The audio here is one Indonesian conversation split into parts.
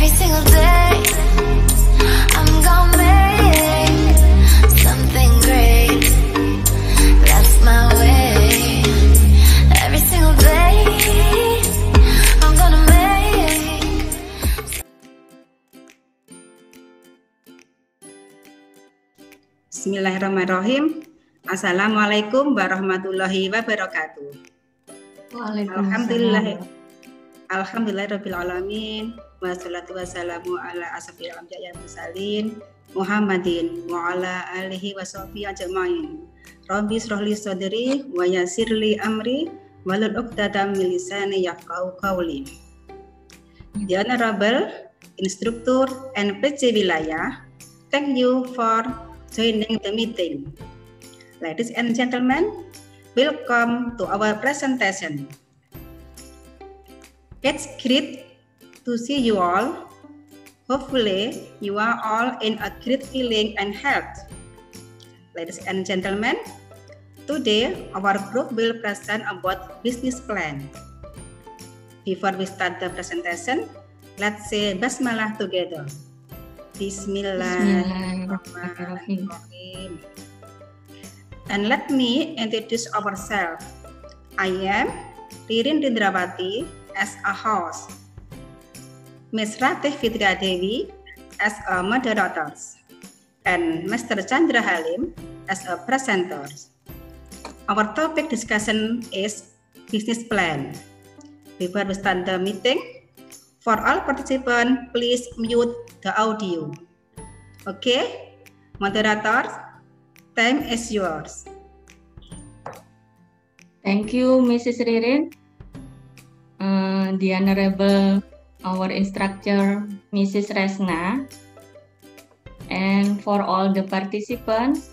Every single day I'm gonna make something great. That's my way. Every single day I'm gonna make. Bismillahirrahmanirrahim. Assalamualaikum warahmatullahi wabarakatuh. Waalaikumsalam. Alhamdulillahirabbil alamin. Wassalatu wassalamu ala asrofil anbiya'i wal mursalin Muhammadin wa ala alihi washabihi ajmain. Rabbi shrah li sadri wa yassir li amri wahlul 'uqdatam min lisani yafqahu qawli. The Honorable Instructor NPC Wilayah, thank you for joining the meeting. Ladies and gentlemen, welcome to our presentation. It's great to see you all. Hopefully, you are all in a great feeling and health. Ladies and gentlemen, today our group will present about business plan. Before we start the presentation, let's say Basmalah together. Bismillahirrahmanirrahim. And let me introduce ourselves. I am Ririn Rindrawati as a host, Ms. Ratih Fitria Dewi as a moderator, and Mr. Chandra Halim as a presenter. Our topic discussion is business plan. Before we start the meeting, for all participants, please mute the audio. Okay, moderators, time is yours. Thank you, Mrs. Ririn. The Honorable, our instructor, Mrs. Resna, and for all the participants,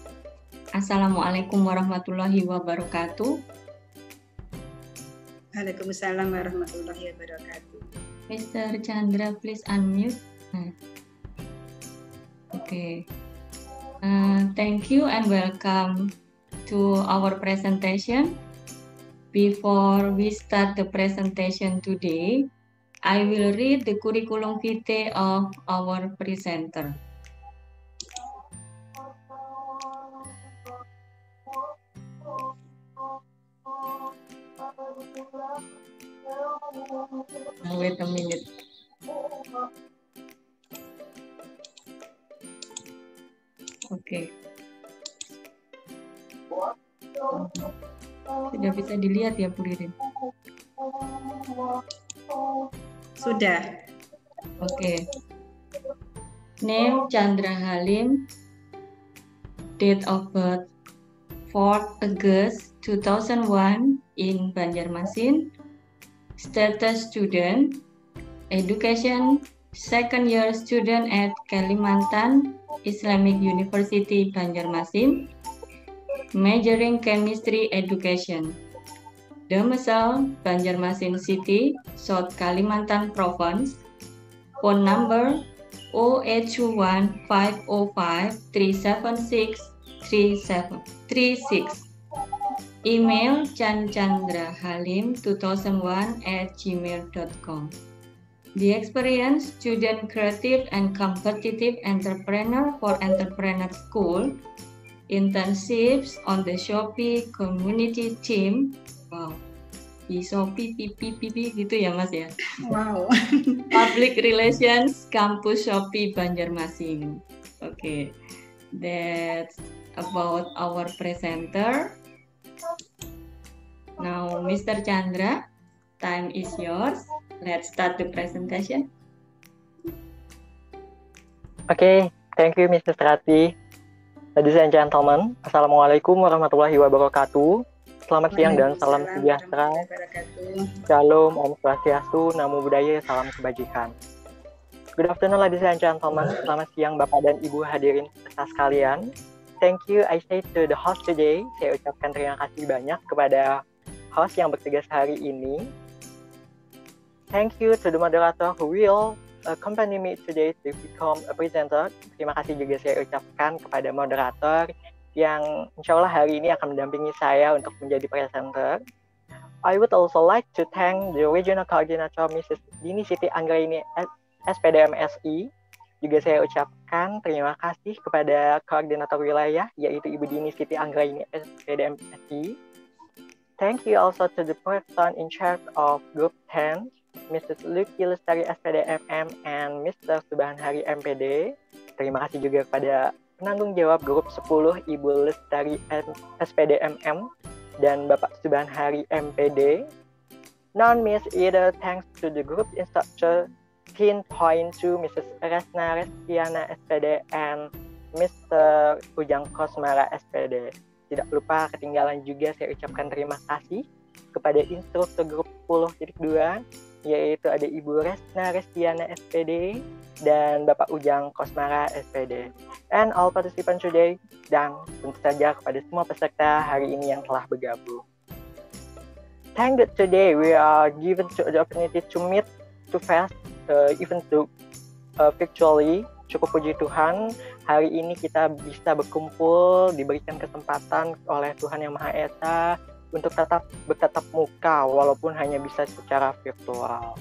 Assalamualaikum warahmatullahi wabarakatuh. Waalaikumsalam warahmatullahi wabarakatuh. Mr. Chandra, please unmute. Okay. Thank you and welcome to our presentation. Before we start the presentation today, I will read the curriculum vitae of our presenter. Wait a minute. Okay. Sudah bisa dilihat ya, Bu Ririn? Sudah. Okay. Name Chandra Halim. Date of birth 4 August 2001 in Banjarmasin. Status student. Education second year student at Kalimantan Islamic University Banjarmasin. Majoring chemistry education. Domicile Banjarmasin City, South Kalimantan Province. Phone number 0821-505-376-36. Email chanchandrahalim2001@gmail.com. The experience student creative and competitive entrepreneur for entrepreneur school. Internships on the Shopee community team. Wow, di Shopee PPP gitu ya Mas ya. Wow. Public Relations Campus Shopee Banjarmasin. Okay, that's about our presenter. Now, Mr. Chandra, time is yours. Let's start the presentation. Okay, thank you, Mrs. Rati. Ladies and gentlemen, Assalamualaikum warahmatullahi wabarakatuh. Selamat siang dan salam sejahtera. Shalom, Om Swastiastu, Namo Buddhaya, salam kebajikan. Good afternoon, ladies and gentlemen. Selamat siang Bapak dan Ibu hadirin peserta sekalian. Thank you, I say to the host today. Saya ucapkan terima kasih banyak kepada host yang bertugas hari ini. Thank you to the moderator who will accompany me today to become a presenter. Terima kasih juga saya ucapkan kepada moderator yang insya Allah hari ini akan mendampingi saya untuk menjadi presenter. I would also like to thank the regional coordinator Mrs. Dini Siti Anggraini SPDMSI. Juga saya ucapkan terima kasih kepada koordinator wilayah, yaitu Ibu Dini Siti Anggraini SPDMSI. Thank you also to the person in charge of Group 10, Mrs. Lucky Lestari SPDMM and Mr. Subhanhari MPD. Terima kasih juga kepada penanggung jawab Grup 10, Ibu Lestari SPDMM dan Bapak Subhanhari MPD. Non-miss either thanks to the group instructor 10.2 Mrs. Resna Restiana SPD and Mr. Ujang Kosmara SPD. Tidak lupa ketinggalan juga saya ucapkan terima kasih kepada instruktur grup 10.2 yaitu ada Ibu Resna Restiana SPD dan Bapak Ujang Kosmara SPD. And all participants today, dan tentu saja kepada semua peserta hari ini yang telah bergabung. Thank God today we are given the opportunity to meet, to fast, even to virtually. Cukup puji Tuhan, hari ini kita bisa berkumpul, diberikan kesempatan oleh Tuhan Yang Maha Esa untuk tetap bertatap muka walaupun hanya bisa secara virtual.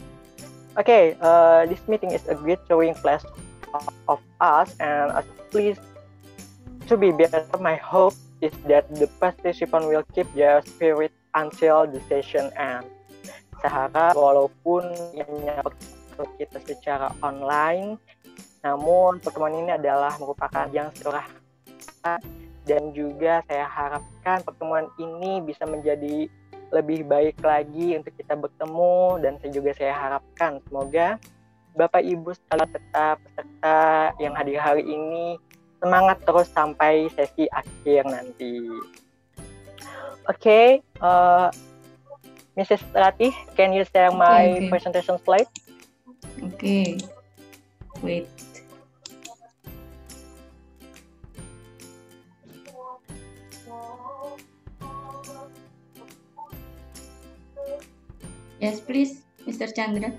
Okay, this meeting is a great showing place of us and as pleased to be better. My hope is that the participant will keep their spirit until the session ends. Saya harap walaupun kita secara online, namun pertemuan ini adalah merupakan yang silaturahmi dan juga saya harapkan pertemuan ini bisa menjadi lebih baik lagi untuk kita bertemu dan saya harapkan semoga Bapak Ibu sekalian serta peserta yang hadir hari ini semangat terus sampai sesi akhir nanti. Okay, Mrs. Ratih, can you share my presentation slide? Okay, wait. Yes, please, Mr. Chandra.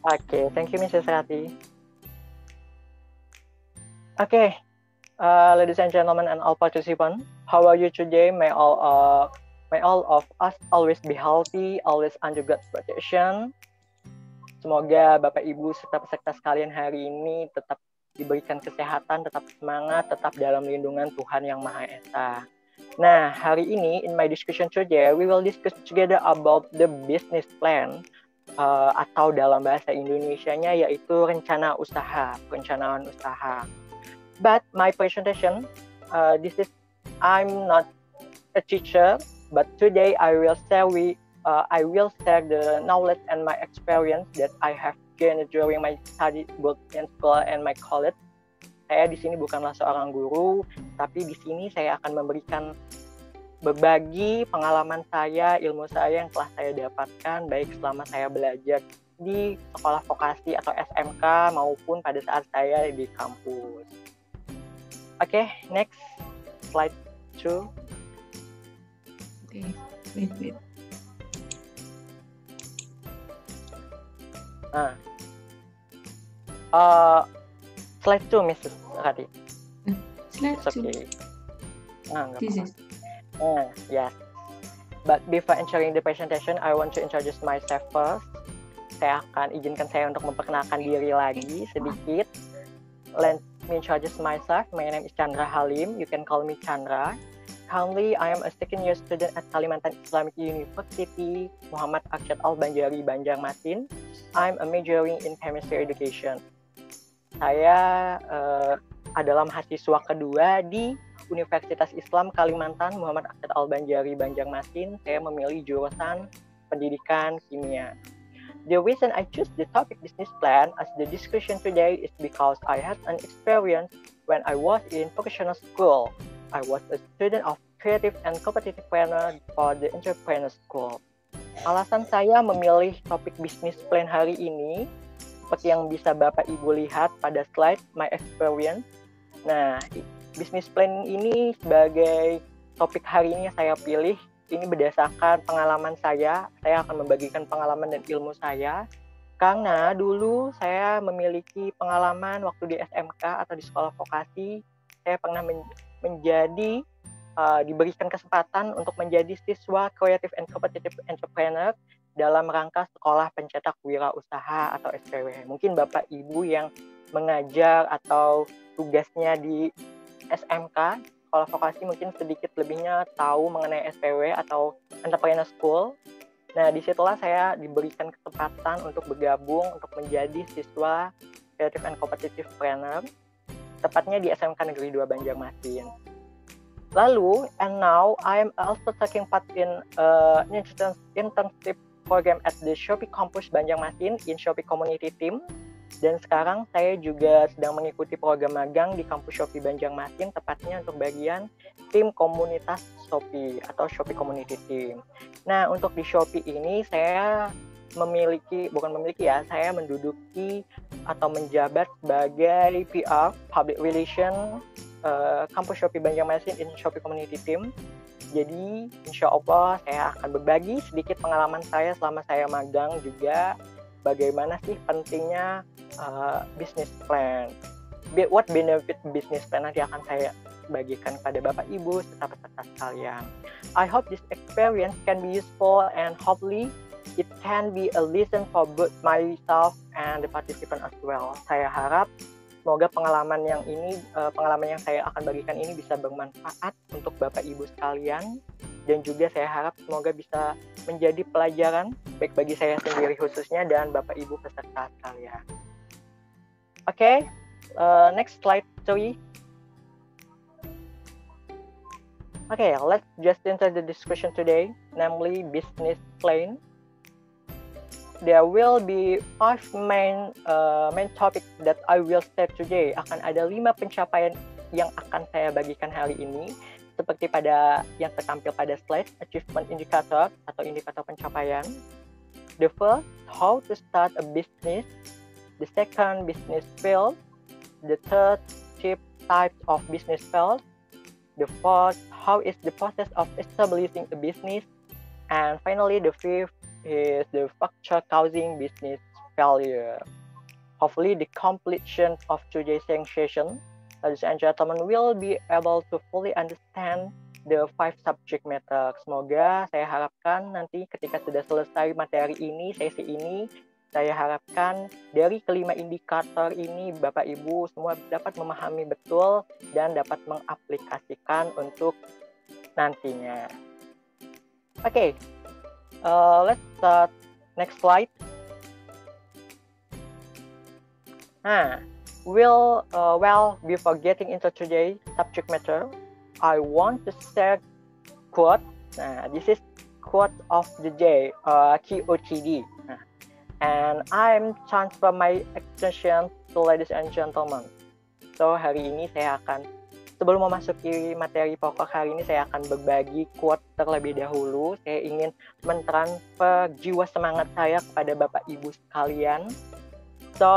Okay, thank you, Mrs. Ratih. Okay, ladies and gentlemen and all participants, how are you today? May all of us always be healthy, always under God's protection. Semoga Bapak Ibu serta peserta sekalian hari ini tetap diberikan kesehatan, tetap semangat, tetap dalam lindungan Tuhan Yang Maha Esa. Nah, hari ini in my discussion today, we will discuss together about the business plan atau dalam bahasa Indonesianya yaitu rencana usaha, perencanaan usaha. But my presentation, I'm not a teacher, but today I will share the knowledge and my experience that I have gained during my study both in school and my college. Saya di sini bukanlah seorang guru, tapi di sini saya akan berbagi pengalaman saya, ilmu saya yang telah saya dapatkan baik selama saya belajar di sekolah vokasi atau SMK maupun pada saat saya di kampus. Okay, next slide 2. Okay, wait. Slide 2, Mrs. Ratih. Slide 2. Okay. This is. Yes. But before entering the presentation, I want to introduce myself first. Saya akan izinkan saya untuk memperkenalkan diri lagi sedikit. Let me introduce myself. My name is Chandra Halim. You can call me Chandra. Currently, I am a second year student at Kalimantan Islamic University, Muhammad Arsyad Al-Banjari, Banjarmasin. I'm a majoring in chemistry education. Saya adalah mahasiswa kedua di Universitas Islam Kalimantan, Muhammad Arsyad Al-Banjari, Banjarmasin. Saya memilih jurusan pendidikan kimia. The reason I choose the topic business plan as the discussion today is because I had an experience when I was in vocational school. I was a student of creative and competitive planner for the entrepreneur school. Alasan saya memilih topik business plan hari ini, seperti yang bisa Bapak Ibu lihat pada slide my experience. Nah, business plan ini sebagai topik hari ini saya pilih. Ini berdasarkan pengalaman saya akan membagikan pengalaman dan ilmu saya. Karena dulu saya memiliki pengalaman waktu di SMK atau di sekolah vokasi, saya pernah diberikan kesempatan untuk menjadi siswa creative and competitive entrepreneur dalam rangka sekolah pencetak wirausaha atau SPW. Mungkin Bapak Ibu yang mengajar atau tugasnya di SMK, sekolah vokasi mungkin sedikit lebihnya tahu mengenai SPW atau Entrepreneur School. Nah, disitulah saya diberikan kesempatan untuk bergabung untuk menjadi siswa Creative and Competitive Planner, tepatnya di SMK Negeri 2 Banjarmasin. Lalu, and now I am also taking part in internship program at the Shopee Campus Banjarmasin in Shopee Community Team. Dan sekarang saya juga sedang mengikuti program magang di kampus Shopee Banjarmasin, tepatnya untuk bagian tim komunitas Shopee atau Shopee Community Team. Nah, untuk di Shopee ini saya saya menduduki atau menjabat sebagai PR, Public Relation, kampus Shopee Banjarmasin in Shopee Community Team. Jadi, insya Allah saya akan berbagi sedikit pengalaman saya selama saya magang juga, bagaimana sih pentingnya business plan. What benefit business plan nanti akan saya bagikan pada Bapak Ibu serta peserta sekalian. I hope this experience can be useful and hopefully it can be a lesson for both myself and the participant as well. Saya harap semoga pengalaman yang saya akan bagikan ini bisa bermanfaat untuk Bapak Ibu sekalian, dan juga saya harap semoga bisa menjadi pelajaran baik bagi saya sendiri khususnya dan Bapak Ibu peserta sekalian. Okay, next slide, Zoe. Okay, let's just enter the discussion today, namely business plan. There will be 5 main topic that I will state today. Akan ada 5 pencapaian yang akan saya bagikan hari ini, seperti pada yang tertampil pada slide, achievement indicator atau indikator pencapaian. The first, how to start a business. The second, business field. The third, types of business field. The fourth, how is the process of establishing a business. And finally, the fifth is the factor causing business failure. Hopefully, the completion of today's session, ladies and gentlemen, will be able to fully understand the 5 subject matter. Semoga saya harapkan nanti ketika sudah selesai materi ini, sesi ini, saya harapkan dari kelima indikator ini Bapak Ibu semua dapat memahami betul dan dapat mengaplikasikan untuk nantinya. Okay. Let's start. Next slide. Before getting into today's subject matter, I want to share quote. This is quote of the day, QOTD. And I'm transfer my attention to ladies and gentlemen. So hari ini saya akan, sebelum memasuki materi pokok hari ini, saya akan berbagi quote terlebih dahulu. Saya ingin mentransfer jiwa semangat saya kepada Bapak Ibu sekalian. So,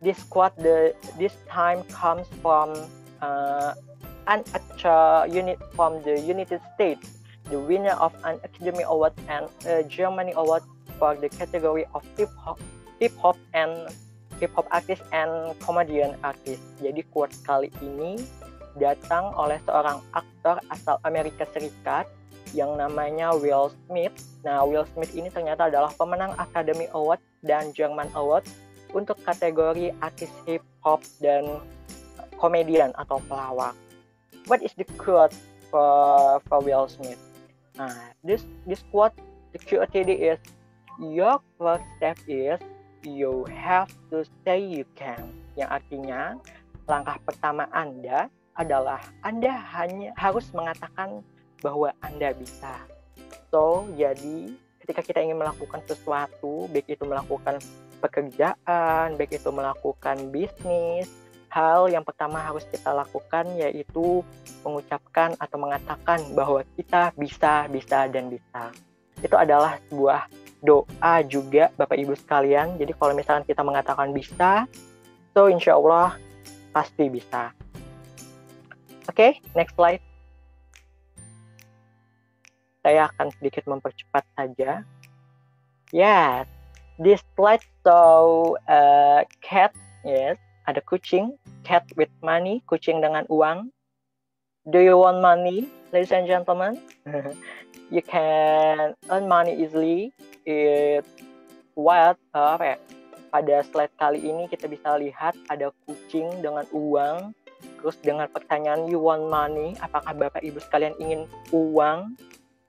this quote this time comes from an actual unit from the United States, the winner of an Academy Award and a Germany Award for the category of hip hop artist and comedian artist. Jadi quote kali ini datang oleh seorang aktor asal Amerika Serikat yang namanya Will Smith. Nah, Will Smith ini ternyata adalah pemenang Academy Award dan German Award untuk kategori artis hip hop dan komedian atau pelawak. What is the quote for Will Smith? Nah, this quote, the QOTD is, your first step is you have to say you can. Yang artinya langkah pertama Anda adalah Anda hanya harus mengatakan bahwa Anda bisa. So, jadi ketika kita ingin melakukan sesuatu, baik itu melakukan pekerjaan, baik itu melakukan bisnis, hal yang pertama harus kita lakukan yaitu mengucapkan atau mengatakan bahwa kita bisa, dan bisa. Itu adalah sebuah doa juga Bapak Ibu sekalian. Jadi kalau misalkan kita mengatakan bisa, so insya Allah pasti bisa. Oke, next slide. Saya akan sedikit mempercepat saja. Yes, this slide show cat, yes, ada kucing, cat with money, kucing dengan uang. Do you want money, ladies and gentlemen? you can earn money easily. Pada slide kali ini kita bisa lihat ada kucing dengan uang. Terus dengan pertanyaan, you want money? Apakah Bapak Ibu sekalian ingin uang?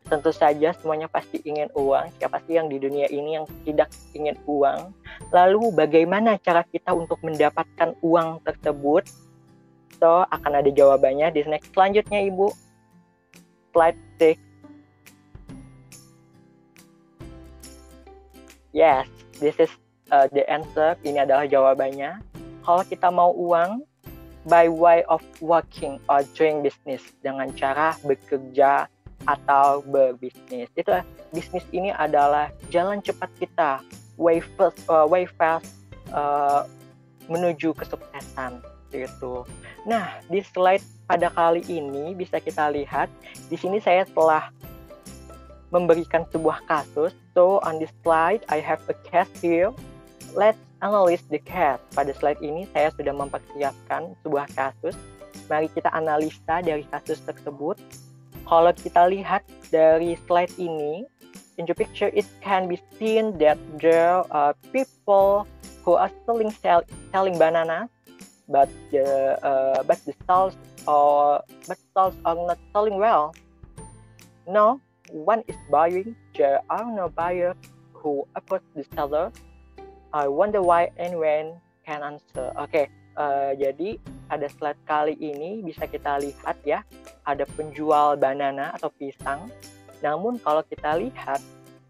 Tentu saja semuanya pasti ingin uang. Siapa sih yang di dunia ini yang tidak ingin uang? Lalu bagaimana cara kita untuk mendapatkan uang tersebut? So, akan ada jawabannya di next selanjutnya, Ibu. Slide 6. Yes, this is the answer. Ini adalah jawabannya. Kalau kita mau uang, by way of working or doing business, dengan cara bekerja atau berbisnis. Itulah bisnis ini adalah jalan cepat kita, way fast menuju kesuksesan gitu. Nah, di slide pada kali ini bisa kita lihat di sini saya telah memberikan sebuah kasus. So on this slide I have a case here. Let's analyze the case. Pada slide ini saya sudah mempersiapkan sebuah kasus. Mari kita analisa dari kasus tersebut. Kalau kita lihat dari slide ini, in the picture it can be seen that there are people who are selling banana, but the stalls are not selling well. No one is buying. There are no buyers who approach the seller. I wonder why anyone can answer. Oke, jadi pada slide kali ini bisa kita lihat ya, ada penjual banana atau pisang. Namun kalau kita lihat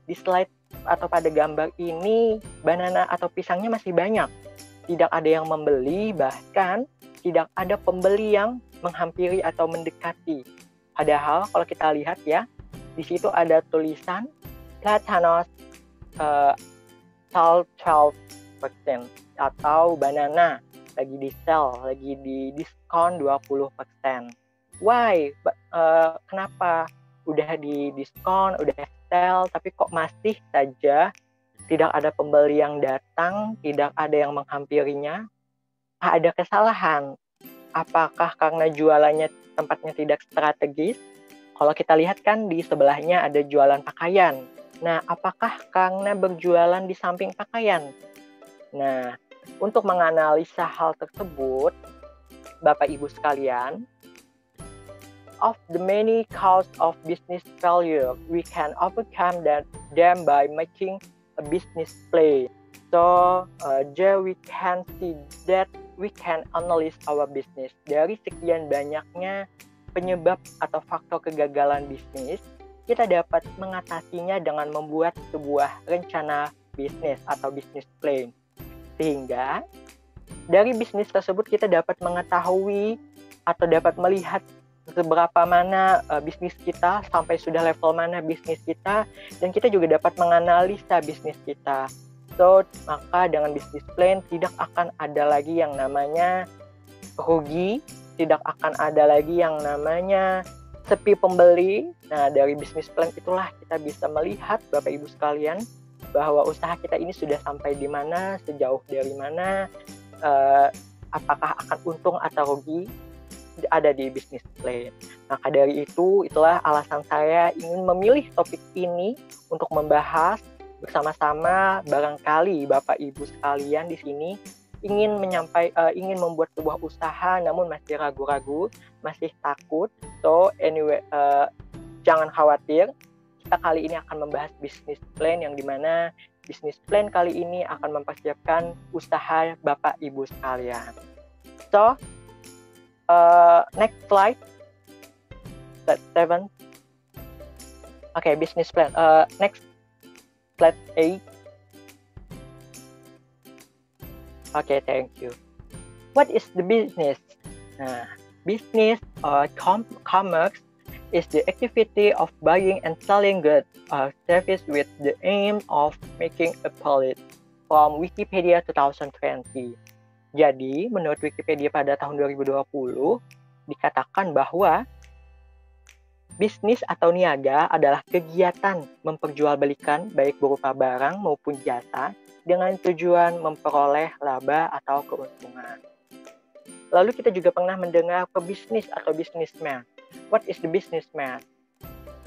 di slide atau pada gambar ini, banana atau pisangnya masih banyak. Tidak ada yang membeli, bahkan tidak ada pembeli yang menghampiri atau mendekati. Padahal kalau kita lihat ya, di situ ada tulisan Platanos 12% atau banana lagi di sell, lagi di diskon 20%. Why? Kenapa? Udah di diskon, udah sell, tapi kok masih saja tidak ada pembeli yang datang, tidak ada yang menghampirinya? Ada kesalahan. Apakah karena jualannya tempatnya tidak strategis? Kalau kita lihat kan di sebelahnya ada jualan pakaian. Nah, apakah karena berjualan di samping pakaian? Nah, untuk menganalisa hal tersebut, Bapak Ibu sekalian, of the many causes of business failure, we can overcome them by making a business plan. So, there we can see that we can analyze our business. Dari sekian banyaknya penyebab atau faktor kegagalan bisnis, kita dapat mengatasinya dengan membuat sebuah rencana bisnis atau business plan. Sehingga dari bisnis tersebut kita dapat mengetahui atau dapat melihat seberapa mana bisnis kita, sampai sudah level mana bisnis kita, dan kita juga dapat menganalisa bisnis kita. So, maka dengan bisnis plan tidak akan ada lagi yang namanya rugi, tidak akan ada lagi yang namanya sepi pembeli. Nah, dari bisnis plan itulah kita bisa melihat Bapak Ibu sekalian bahwa usaha kita ini sudah sampai di mana, sejauh dari mana, apakah akan untung atau rugi, ada di bisnis plan. Maka dari itu, itulah alasan saya ingin memilih topik ini untuk membahas bersama-sama. Barangkali Bapak Ibu sekalian di sini ingin membuat sebuah usaha namun masih ragu-ragu, masih takut. So anyway, jangan khawatir. Kita kali ini akan membahas bisnis plan, yang dimana bisnis plan kali ini akan mempersiapkan usaha Bapak Ibu sekalian. So next slide 7. Okay, business plan. Next slide 8. Okay, thank you. What is the business? Business or commerce is the activity of buying and selling goods or service with the aim of making a profit. From Wikipedia 2020. Jadi, menurut Wikipedia pada tahun 2020, dikatakan bahwa bisnis atau niaga adalah kegiatan memperjualbelikan baik berupa barang maupun jasa dengan tujuan memperoleh laba atau keuntungan. Lalu kita juga pernah mendengar pebisnis atau businessman. What is the businessman?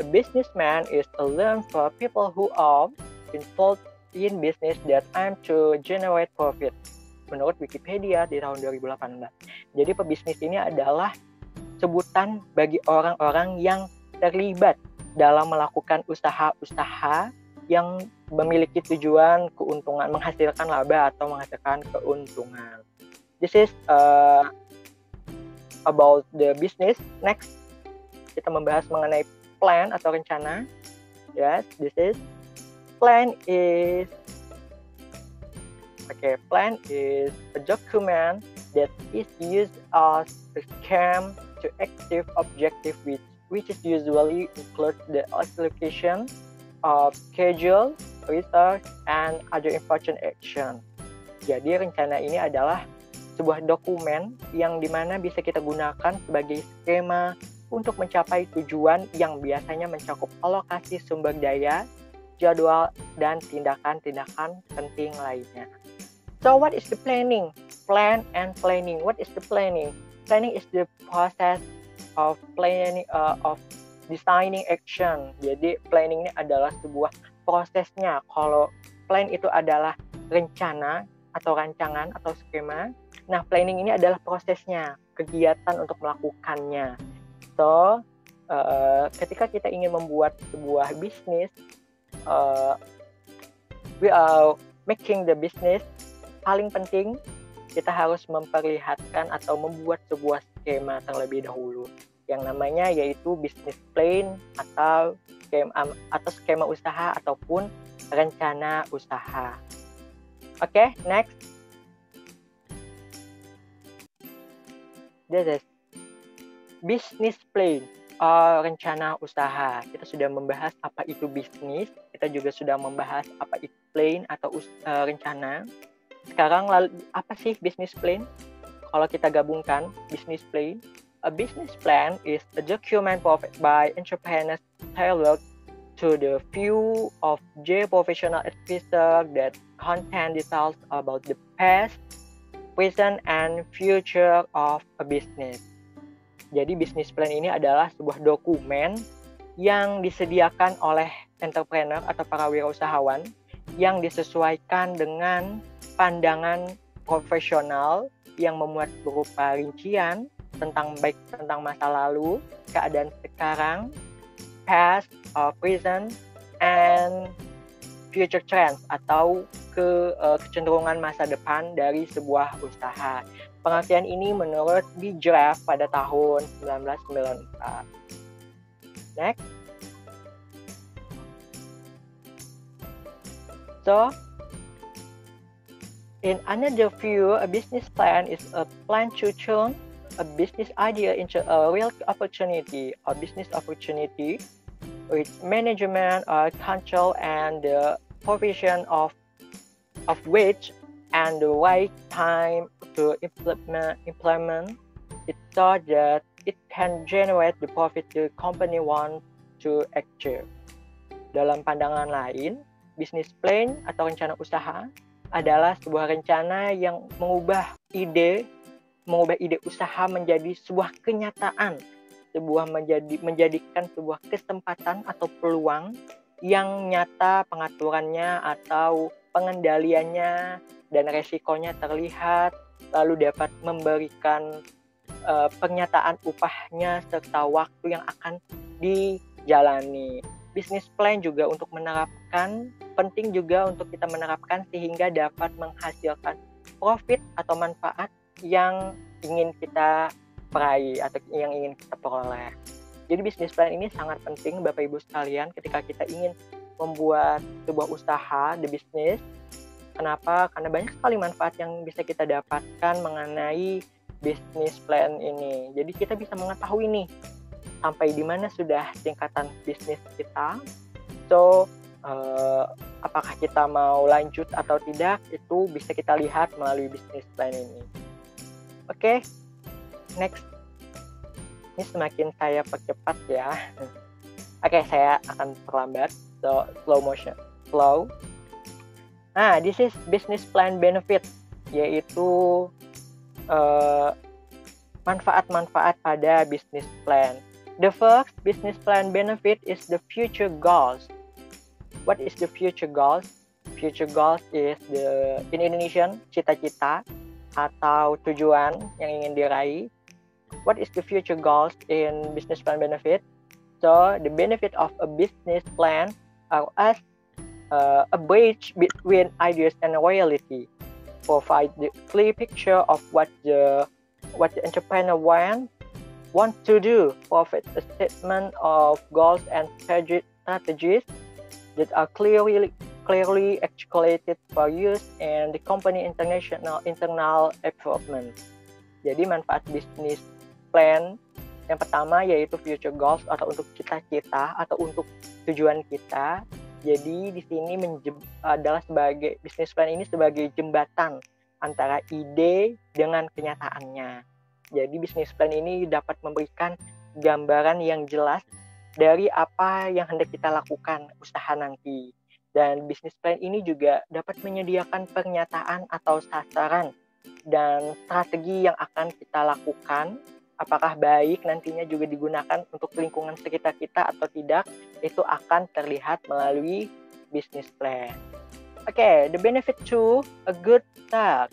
A businessman is a term for people who are involved in business that aim to generate profit. Menurut Wikipedia di tahun 2018. Jadi pebisnis ini adalah sebutan bagi orang-orang yang terlibat dalam melakukan usaha-usaha yang memiliki tujuan keuntungan, menghasilkan laba atau menghasilkan keuntungan. This is about the business. Next, kita membahas mengenai plan atau rencana. Yes, this is plan is a document that is used as a scheme to achieve objective which is usually include the allocation of schedule, research, and other important action. Jadi rencana ini adalah sebuah dokumen yang dimana bisa kita gunakan sebagai skema untuk mencapai tujuan yang biasanya mencakup alokasi sumber daya, jadwal, dan tindakan-tindakan penting lainnya. So what is the planning? Plan and planning. What is the planning? Planning is the process of planning of designing action. Jadi planning ini adalah sebuah prosesnya. Kalau plan itu adalah rencana atau rancangan atau skema. Nah, planning ini adalah prosesnya, kegiatan untuk melakukannya. So, ketika kita ingin membuat sebuah bisnis, we are making the business, paling penting kita harus memperlihatkan atau membuat sebuah skema terlebih dahulu yang namanya yaitu business plan atau skema usaha ataupun rencana usaha. Oke, next. This is business plan. Rencana usaha. Kita sudah membahas apa itu bisnis, kita juga sudah membahas apa itu plan atau rencana. Sekarang apa sih business plan? Kalau kita gabungkan business plan, a business plan is a document provided by entrepreneurs tailored to the view of their professional advisor that contain details about the past, present, and future of a business. Jadi business plan ini adalah sebuah dokumen yang disediakan oleh entrepreneur atau para wirausahawan yang disesuaikan dengan pandangan profesional yang memuat berupa rincian tentang masa lalu, keadaan sekarang, past, present, and future trends atau kecenderungan masa depan dari sebuah usaha. Pengertian ini menurut B. Graff pada tahun 1994. Next. So, in another view, a business plan is a plan to turn a business idea into a real opportunity or business opportunity with management or control and the provision of which and the right time to implement it so that it can generate the profit the company wants to achieve. Dalam pandangan lain, business plan atau rencana usaha adalah sebuah rencana yang mengubah ide usaha menjadi sebuah kenyataan, menjadikan sebuah kesempatan atau peluang yang nyata pengaturannya atau pengendaliannya dan resikonya terlihat, lalu dapat memberikan pernyataan upahnya serta waktu yang akan dijalani. Business plan juga untuk penting juga untuk kita menerapkan sehingga dapat menghasilkan profit atau manfaat yang ingin kita peraih atau yang ingin kita peroleh. Jadi business plan ini sangat penting Bapak Ibu sekalian ketika kita ingin membuat sebuah usaha, the business. Kenapa? Karena banyak sekali manfaat yang bisa kita dapatkan mengenai business plan ini. Jadi kita bisa mengetahui nih sampai di mana sudah tingkatan bisnis kita. So, apakah kita mau lanjut atau tidak itu bisa kita lihat melalui business plan ini. Oke, next. Ini semakin saya percepat ya. Oke, saya akan perlambat. So, slow. Nah, this is business plan benefit, yaitu manfaat-manfaat pada business plan. The first business plan benefit is the future goals. What is the future goals? Future goals is in Indonesian, cita-cita atau tujuan yang ingin diraih. What is the future goals in business plan benefit? So, the benefit of a business plan are as a bridge between ideas and reality. Provide the clear picture of what the entrepreneur want to do. Provide a statement of goals and strategies that are clearly articulated for use in the company internal development. Jadi manfaat bisnis plan yang pertama yaitu future goals atau untuk cita-cita atau untuk tujuan kita. Jadi di sini adalah sebagai bisnis plan ini sebagai jembatan antara ide dengan kenyataannya. Jadi bisnis plan ini dapat memberikan gambaran yang jelas dari apa yang hendak kita lakukan usaha nanti. Dan bisnis plan ini juga dapat menyediakan pernyataan atau sasaran dan strategi yang akan kita lakukan. Apakah baik nantinya juga digunakan untuk lingkungan sekitar kita atau tidak, itu akan terlihat melalui business plan. Okay, the benefit to a good start.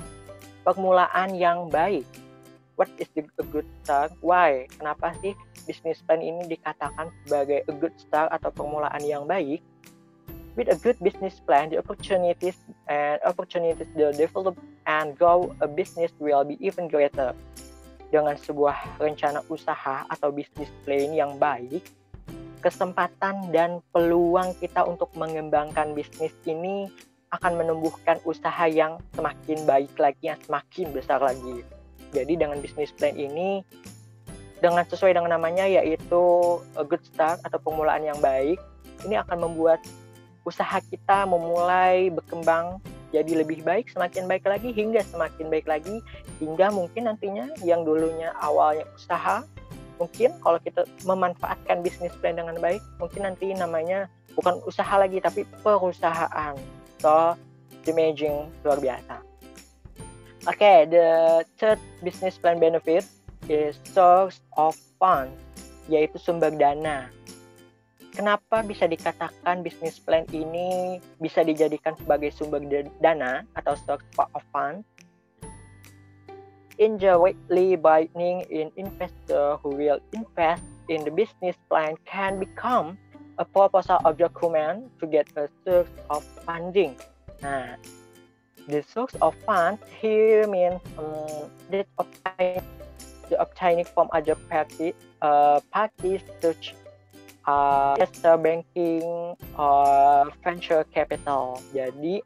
Permulaan yang baik. What is a good start? Why? Kenapa sih business plan ini dikatakan sebagai a good start atau permulaan yang baik? With a good business plan, the opportunities to develop and grow a business will be even greater. Dengan sebuah rencana usaha atau bisnis plan yang baik, kesempatan dan peluang kita untuk mengembangkan bisnis ini akan menumbuhkan usaha yang semakin baik lagi, yang semakin besar lagi. Jadi dengan bisnis plan ini, sesuai dengan namanya yaitu a good start atau permulaan yang baik, ini akan membuat usaha kita memulai berkembang jadi lebih baik, semakin baik lagi, hingga semakin baik lagi, hingga mungkin nantinya yang dulunya awalnya usaha, mungkin kalau kita memanfaatkan bisnis plan dengan baik, mungkin nanti namanya bukan usaha lagi, tapi perusahaan. So, amazing, luar biasa. Okay, the third business plan benefit is source of fund, yaitu sumber dana. Kenapa bisa dikatakan bisnis plan ini bisa dijadikan sebagai sumber dana atau source of fund? Indirectly buying in investor who will invest in the business plan can become a proposal of document to get a source of funding. Nah, the source of funds here means that obtaining from other parties such investor banking or venture capital. Jadi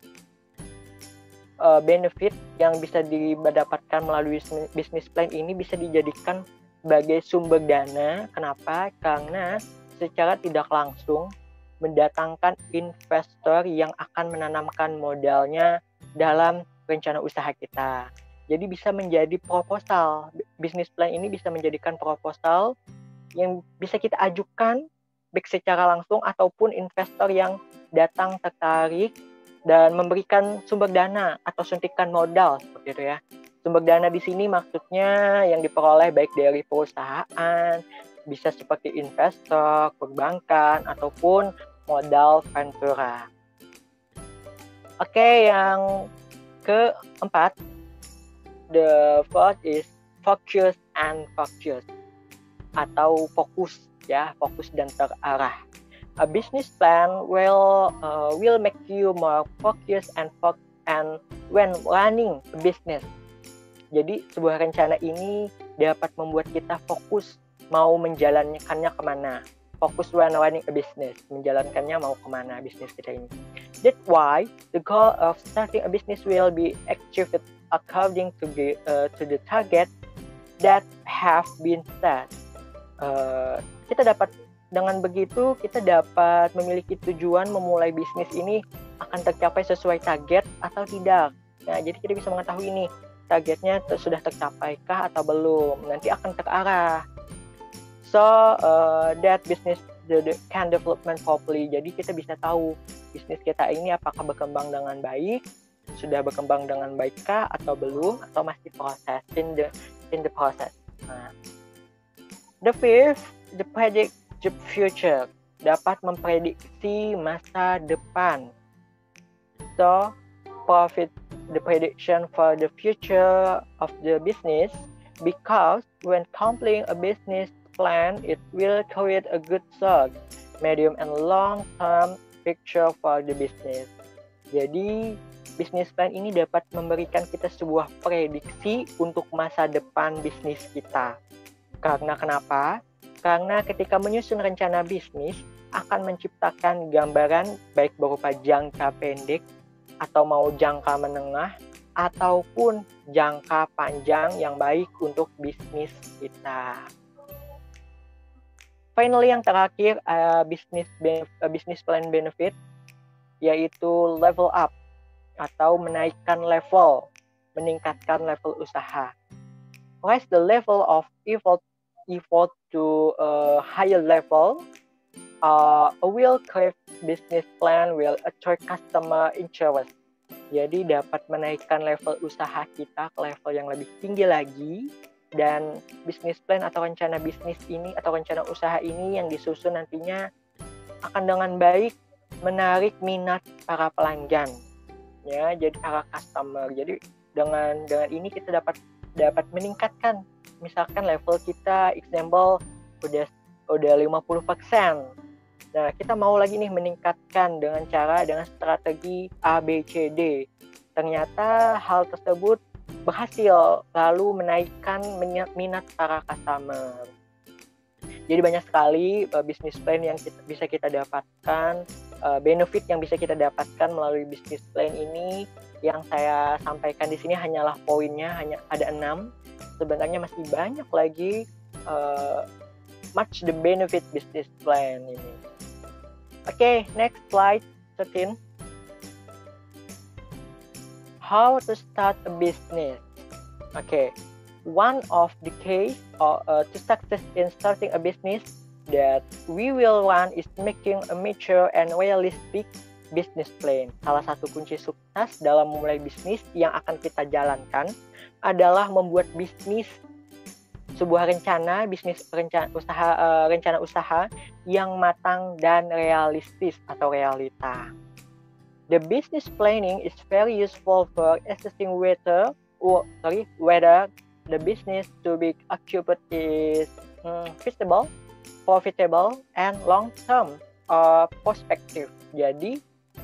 benefit yang bisa didapatkan melalui bisnis plan ini bisa dijadikan sebagai sumber dana. Kenapa? Karena secara tidak langsung mendatangkan investor yang akan menanamkan modalnya dalam rencana usaha kita. Jadi bisa menjadi proposal. Bisnis plan ini bisa menjadikan proposal yang bisa kita ajukan baik secara langsung ataupun investor yang datang tertarik dan memberikan sumber dana atau suntikan modal seperti itu ya. Sumber dana di sini maksudnya yang diperoleh baik dari perusahaan, bisa seperti investor, perbankan ataupun modal ventura. Oke, yang keempat, the fourth is focus atau fokus. Ya, fokus dan terarah. A business plan will make you more focused and when running a business. Jadi sebuah rencana ini dapat membuat kita fokus mau menjalankannya kemana. Fokus when running a business, menjalankannya mau kemana bisnis kita ini. That's why the goal of starting a business will be achieved according to the target that have been set. Dengan begitu kita dapat memiliki tujuan memulai bisnis ini akan tercapai sesuai target atau tidak. Nah, jadi kita bisa mengetahui ini targetnya sudah tercapaikah atau belum. Nanti akan terarah. So that business can development properly. Jadi kita bisa tahu bisnis kita ini apakah berkembang dengan baik, sudah berkembang dengan baikkah atau belum, atau masih proses in the process. Nah, the fifth the predict the future, dapat memprediksi masa depan. So, the prediction for the future of the business, because when completing a business plan, it will create a good short, medium, and long-term picture for the business. Jadi, business plan ini dapat memberikan kita sebuah prediksi untuk masa depan bisnis kita. Karena kenapa? Karena ketika menyusun rencana bisnis, akan menciptakan gambaran baik berupa jangka pendek, atau mau jangka menengah, ataupun jangka panjang yang baik untuk bisnis kita. Finally, yang terakhir, business plan benefit, yaitu level up, atau menaikkan level, meningkatkan level usaha. Raise the level of effort to a higher level. A well-crafted business plan will attract customer interest. Jadi dapat menaikkan level usaha kita ke level yang lebih tinggi lagi, dan business plan atau rencana bisnis ini atau rencana usaha ini yang disusun nantinya akan dengan baik menarik minat para pelanggan, ya, jadi para customer. Jadi dengan ini kita dapat meningkatkan, misalkan level kita example udah 50%. Nah, kita mau lagi nih meningkatkan dengan strategi A, B, C, D. Ternyata hal tersebut berhasil, lalu menaikkan minat para customer. Jadi banyak sekali bisnis plan yang bisa kita dapatkan, benefit yang bisa kita dapatkan melalui bisnis plan ini. Yang saya sampaikan di sini hanyalah poinnya, hanya ada 6. Sebenarnya masih banyak lagi much the benefit business plan ini. Okay, next slide 13. How to start a business. Okay, one of the keys to success in starting a business that we will want is making a mature and realistic business plan. Salah satu kunci sukses dalam memulai bisnis yang akan kita jalankan adalah membuat sebuah rencana usaha yang matang dan realistis atau realita. The business planning is very useful for assessing whether the business to be occupied is feasible, profitable, and long-term perspective. Jadi,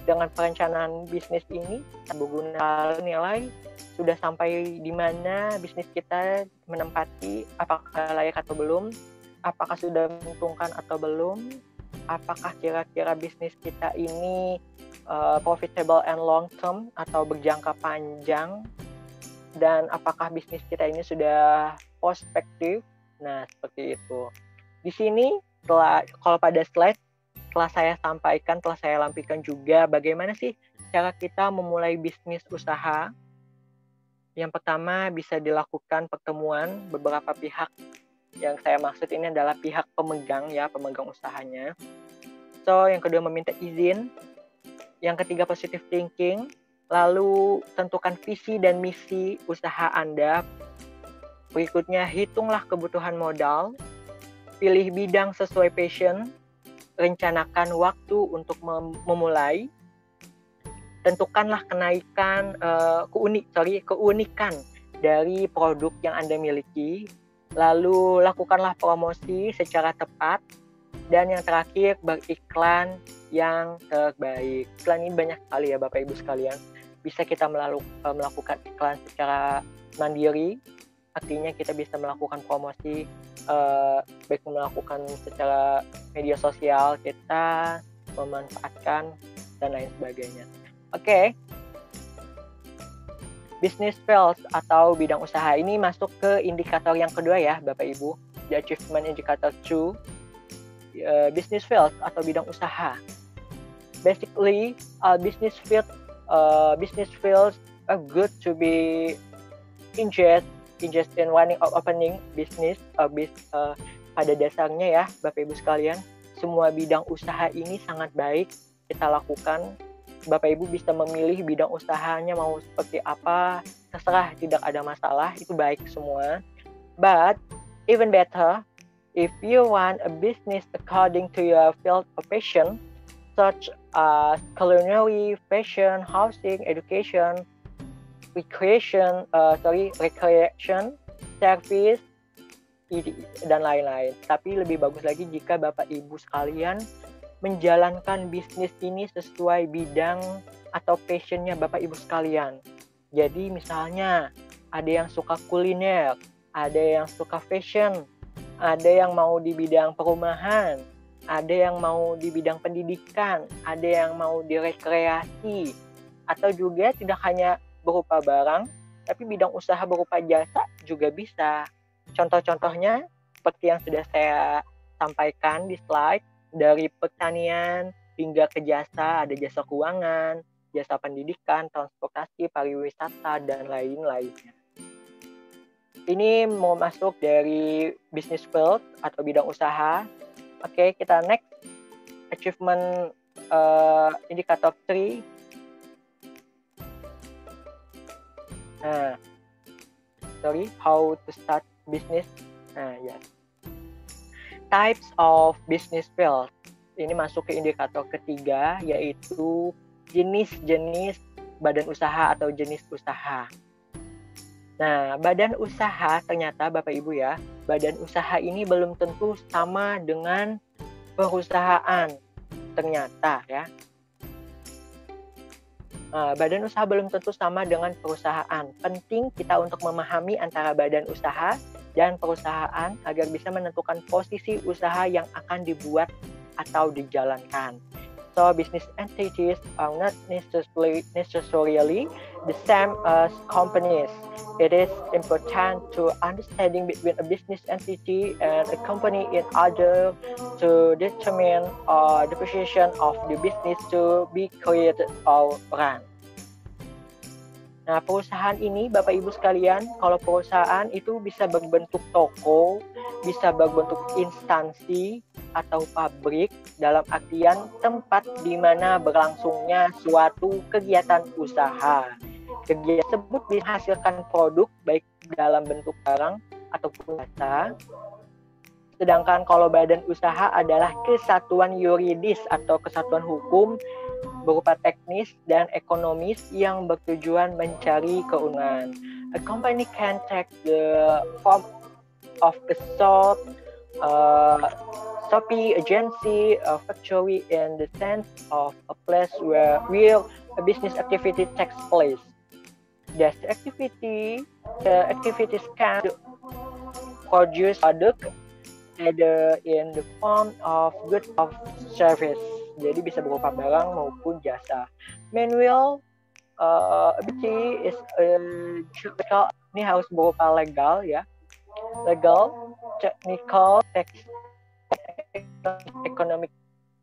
dengan perencanaan bisnis ini, berguna nilai sudah sampai di mana bisnis kita menempati, apakah layak atau belum, apakah sudah menguntungkan atau belum, apakah kira-kira bisnis kita ini profitable and long term atau berjangka panjang, dan apakah bisnis kita ini sudah prospektif. Nah, seperti itu. Di sini, kalau pada slide telah saya sampaikan, telah saya lampikan juga bagaimana sih cara kita memulai bisnis usaha. Yang pertama, bisa dilakukan pertemuan beberapa pihak. Yang saya maksud ini adalah pihak pemegang usahanya. So, yang kedua meminta izin. Yang ketiga positive thinking. Lalu tentukan visi dan misi usaha Anda. Berikutnya, hitunglah kebutuhan modal. Pilih bidang sesuai passion. Rencanakan waktu untuk memulai. Tentukanlah keunikan dari produk yang Anda miliki, lalu lakukanlah promosi secara tepat, dan yang terakhir beriklan yang terbaik. Iklan ini banyak sekali ya Bapak Ibu sekalian. Bisa kita melakukan iklan secara mandiri, artinya kita bisa melakukan promosi baik melakukan secara media sosial kita, memanfaatkan dan lain sebagainya. Oke. Business fields atau bidang usaha ini masuk ke indikator yang kedua ya Bapak Ibu, the achievement indicator 2. Business fields atau bidang usaha. Basically, business fields are good to be engaged in running or opening business. Pada dasarnya ya Bapak Ibu sekalian, semua bidang usaha ini sangat baik kita lakukan. Bapak Ibu bisa memilih bidang usahanya mau seperti apa, terserah, tidak ada masalah, itu baik semua. But even better If you want a business according to your field of passion, such as culinary, fashion, housing, education, recreation, service, dan lain-lain. Tapi lebih bagus lagi jika Bapak Ibu sekalian menjalankan bisnis ini sesuai bidang atau passionnya Bapak Ibu sekalian. Jadi misalnya ada yang suka kuliner, ada yang suka fashion, ada yang mau di bidang perumahan, ada yang mau di bidang pendidikan, ada yang mau di rekreasi, atau juga tidak hanya berupa barang, tapi bidang usaha berupa jasa juga bisa. Contoh-contohnya seperti yang sudah saya sampaikan di slide, dari pertanian hingga ke jasa, ada jasa keuangan, jasa pendidikan, transportasi, pariwisata, dan lain-lainnya. Ini mau masuk dari business field atau bidang usaha. Oke, kita next. Achievement indicator 3. How to start business. Yes. Types of business field. Ini masuk ke indikator ketiga, yaitu jenis-jenis badan usaha atau jenis usaha. Nah, badan usaha ternyata Bapak Ibu ya, badan usaha ini belum tentu sama dengan perusahaan. Ternyata ya. Badan usaha belum tentu sama dengan perusahaan. Penting kita untuk memahami antara badan usaha dan perusahaan agar bisa menentukan posisi usaha yang akan dibuat atau dijalankan. So, business entities are not necessarily the same as companies. It is important to understanding between a business entity and a company in order to determine the position of the business to be created or run. Nah, perusahaan ini Bapak Ibu sekalian, kalau perusahaan itu bisa berbentuk toko, bisa berbentuk instansi atau pabrik, dalam artian tempat di mana berlangsungnya suatu kegiatan usaha. Kegiatan tersebut menghasilkan produk baik dalam bentuk barang ataupun jasa. Sedangkan kalau badan usaha adalah kesatuan yuridis atau kesatuan hukum berupa teknis dan ekonomis yang bertujuan mencari keuntungan. A company can take the form of a shop, Shopee agency, a factory, in the sense of a place where a business activity takes place. The activities can produce product either in the form of goods or service. Jadi bisa berupa barang maupun jasa. Manual ability is technical. Ini harus berupa legal ya. Legal, technical, economic,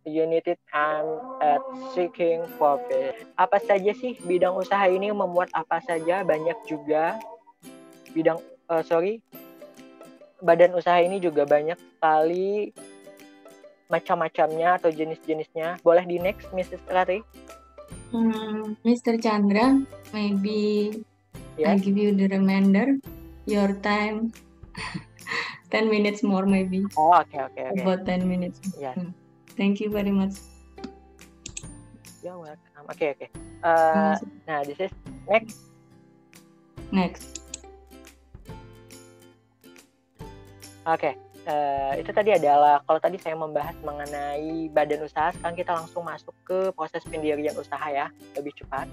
united, and at seeking profit. Apa saja sih bidang usaha ini, memuat apa saja? Banyak juga badan usaha ini juga banyak sekali macam-macamnya atau jenis-jenisnya. Boleh di next, Mrs. Rati? Mr. Chandra, maybe I give you the reminder. Your time 10 minutes more maybe. Oh, okay. About 10 minutes. Yes. Thank you very much. You're welcome. Okay. Nah, this is next. Oke. Itu tadi adalah, kalau tadi saya membahas mengenai badan usaha, sekarang kita langsung masuk ke proses pendirian usaha ya, lebih cepat.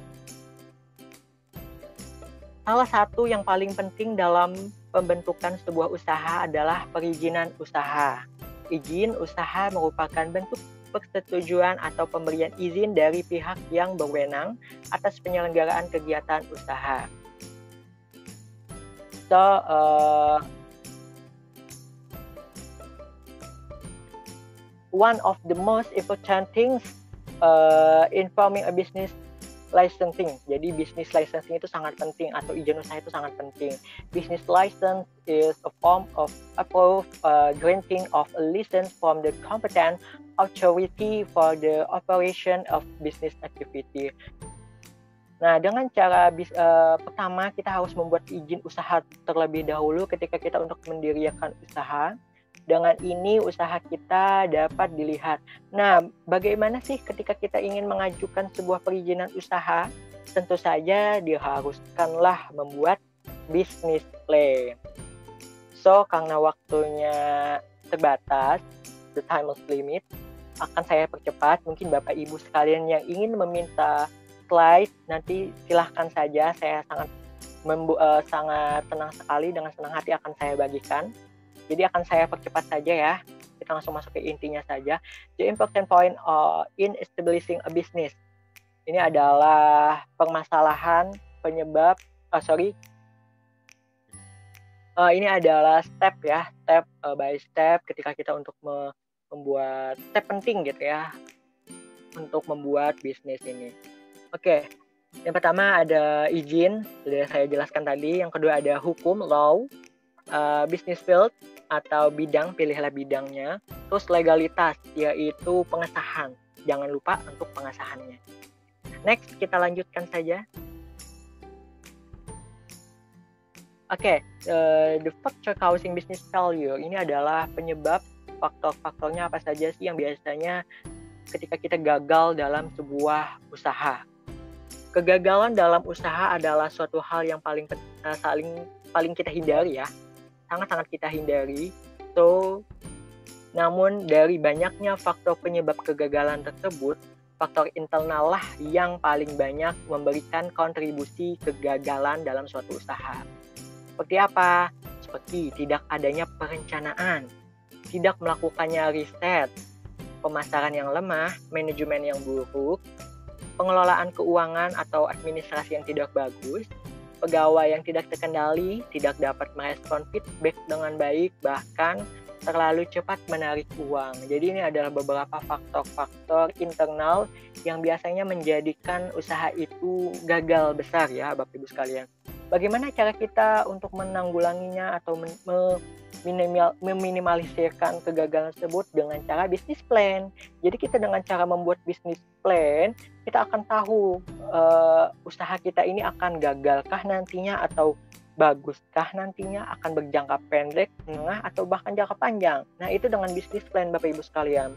Salah satu yang paling penting dalam pembentukan sebuah usaha adalah perizinan usaha. Izin usaha merupakan bentuk persetujuan atau pemberian izin dari pihak yang berwenang atas penyelenggaraan kegiatan usaha. So, one of the most important things in forming a business licensing. Jadi business licensing itu sangat penting, atau izin usaha itu sangat penting. Business license is a form of approved granting of a license from the competent authority for the operation of business activity. Nah, dengan cara pertama kita harus membuat izin usaha terlebih dahulu ketika kita untuk mendirikan usaha. Dengan ini usaha kita dapat dilihat. Nah, bagaimana sih ketika kita ingin mengajukan sebuah perizinan usaha? Tentu saja diharuskanlah membuat business plan. So, karena waktunya terbatas, the time is limit, akan saya percepat. Mungkin Bapak Ibu sekalian yang ingin meminta slide, nanti silahkan saja. Saya sangat senang sekali, dengan senang hati akan saya bagikan. Jadi akan saya percepat saja ya. Kita langsung masuk ke intinya saja. The important point in establishing a business. Ini adalah permasalahan penyebab, ini adalah step ya, step by step ketika kita untuk membuat step penting gitu ya untuk membuat bisnis ini. Oke, yang pertama ada izin, sudah saya jelaskan tadi. Yang kedua ada hukum, law, business field atau bidang, pilihlah bidangnya. Terus legalitas, yaitu pengesahan. Jangan lupa untuk pengesahannya. Next, kita lanjutkan saja. Oke, the factor causing business failure, ini adalah penyebab, faktor-faktornya apa saja sih yang biasanya ketika kita gagal dalam sebuah usaha. Kegagalan dalam usaha adalah suatu hal yang paling kita hindari ya, sangat-sangat kita hindari. So, namun dari banyaknya faktor penyebab kegagalan tersebut, faktor internal lah yang paling banyak memberikan kontribusi kegagalan dalam suatu usaha. Seperti apa? Seperti tidak adanya perencanaan, tidak melakukannya riset, pemasaran yang lemah, manajemen yang buruk, pengelolaan keuangan atau administrasi yang tidak bagus, pegawai yang tidak terkendali, tidak dapat merespon feedback dengan baik, bahkan terlalu cepat menarik uang. Jadi ini adalah beberapa faktor-faktor internal yang biasanya menjadikan usaha itu gagal besar ya Bapak Ibu sekalian. Bagaimana cara kita untuk menanggulanginya atau meminimalisirkan kegagalan tersebut? Dengan cara bisnis plan. Jadi kita dengan cara membuat bisnis plan, kita akan tahu usaha kita ini akan gagalkah nantinya atau baguskah nantinya, akan berjangka pendek, menengah, atau bahkan jangka panjang. Nah, itu dengan bisnis plan Bapak Ibu sekalian.